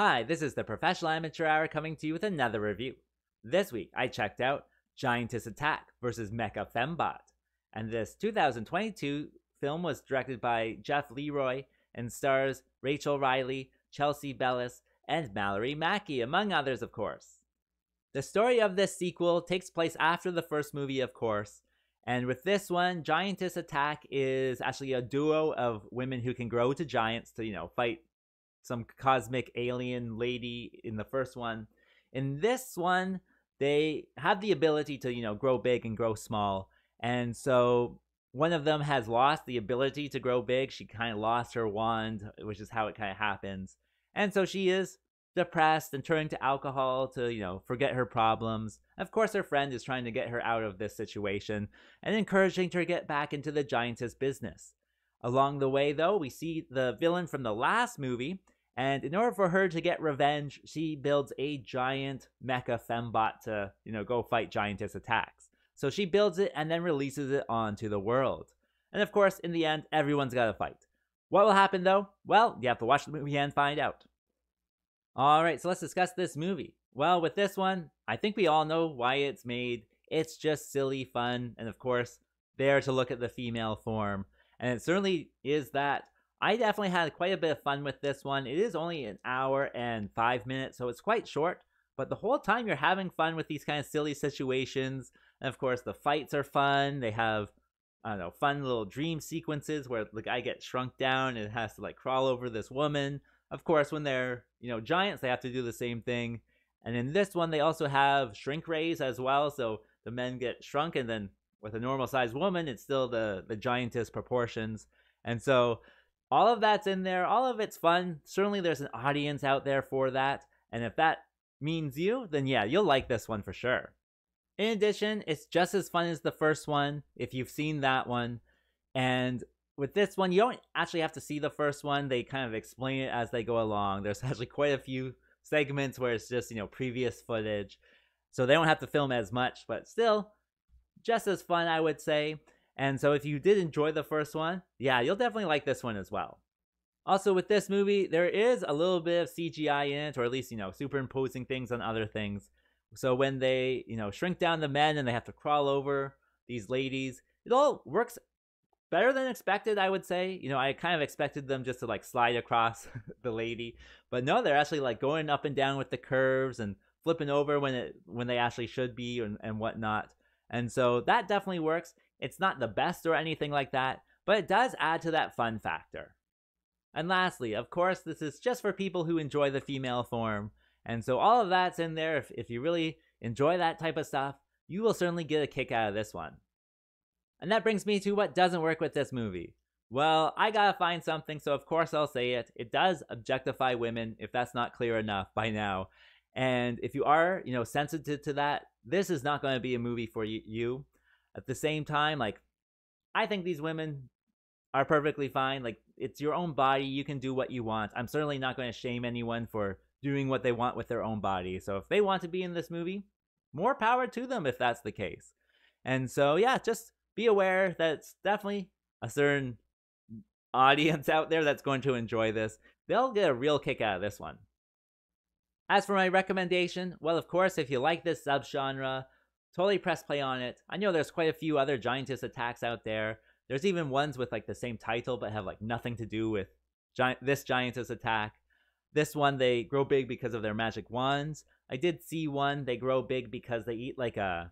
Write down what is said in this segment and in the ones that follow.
Hi, this is the Professional Amateur Hour coming to you with another review. This week, I checked out Giantess Attack vs. Mecha-Fembot, and this 2022 film was directed by Jeff Leroy and stars Rachel Riley, Chelsea Bellis, and Mallory Mackey, among others, of course. The story of this sequel takes place after the first movie, of course, and with this one, Giantess Attack is actually a duo of women who can grow to giants to, fight some cosmic alien lady in the first one. In this one, they have the ability to, grow big and grow small. And so one of them has lost the ability to grow big. She kind of lost her wand, which is how it kind of happens. And so she is depressed and turning to alcohol to, forget her problems. Of course, her friend is trying to get her out of this situation and encouraging her to get back into the giantess business. Along the way, though, we see the villain from the last movie, and in order for her to get revenge, she builds a giant Mecha-Fembot to, go fight Giantess attacks. So she builds it and then releases it onto the world. And of course, in the end, everyone's got to fight. What will happen, though? Well, you have to watch the movie and find out. Alright, so let's discuss this movie. Well, with this one, I think we all know why it's made. It's just silly fun, and of course, there to look at the female form. And it certainly is that. I definitely had quite a bit of fun with this one. It is only an hour and 5 minutes, so it's quite short. But the whole time you're having fun with these kind of silly situations. And of course, the fights are fun. They have, fun little dream sequences where the guy gets shrunk down and has to, crawl over this woman. Of course, when they're, giants, they have to do the same thing. And in this one, they also have shrink rays as well. So the men get shrunk, and then with a normal-sized woman, it's still the giantess proportions. And so all of that's in there. All of it's fun. Certainly there's an audience out there for that. And if that means you, then yeah, you'll like this one for sure. In addition, it's just as fun as the first one if you've seen that one. And with this one, you don't actually have to see the first one. They kind of explain it as they go along. There's actually quite a few segments where it's just, previous footage. So they don't have to film as much, but still just as fun, I would say. And so if you did enjoy the first one, yeah, you'll definitely like this one as well. Also, with this movie, there is a little bit of CGI in it, or at least, superimposing things on other things. So when they, shrink down the men and they have to crawl over these ladies, it all works better than expected, I would say. I kind of expected them just to, slide across the lady. But no, they're actually, going up and down with the curves and flipping over when they actually should be and whatnot. And so that definitely works. It's not the best or anything like that, but it does add to that fun factor. And lastly, of course, this is just for people who enjoy the female form. And so all of that's in there. If you really enjoy that type of stuff, you will certainly get a kick out of this one. And that brings me to what doesn't work with this movie. Well, I gotta find something, so of course I'll say it. It does objectify women, if that's not clear enough by now. And if you are, sensitive to that, this is not going to be a movie for you. At the same time, I think these women are perfectly fine. It's your own body. You can do what you want. I'm certainly not going to shame anyone for doing what they want with their own body. So if they want to be in this movie, more power to them if that's the case. And so, yeah, just be aware that it's definitely a certain audience out there that's going to enjoy this. They'll get a real kick out of this one. As for my recommendation, well, of course, if you like this subgenre, totally press play on it. I know there's quite a few other Giantess attacks out there. There's even ones with the same title but have nothing to do with this Giantess attack. This one, they grow big because of their magic wands. I did see one, they grow big because they eat a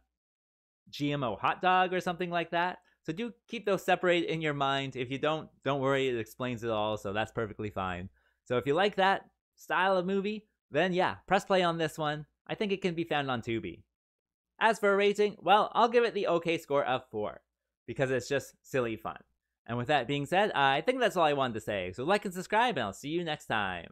GMO hot dog or something like that. So do keep those separated in your mind. If you don't worry, it explains it all, so that's perfectly fine. So if you like that style of movie, then yeah, press play on this one. I think it can be found on Tubi. As for a rating, well, I'll give it the okay score of 4, because it's just silly fun. And with that being said, I think that's all I wanted to say. So like and subscribe, and I'll see you next time.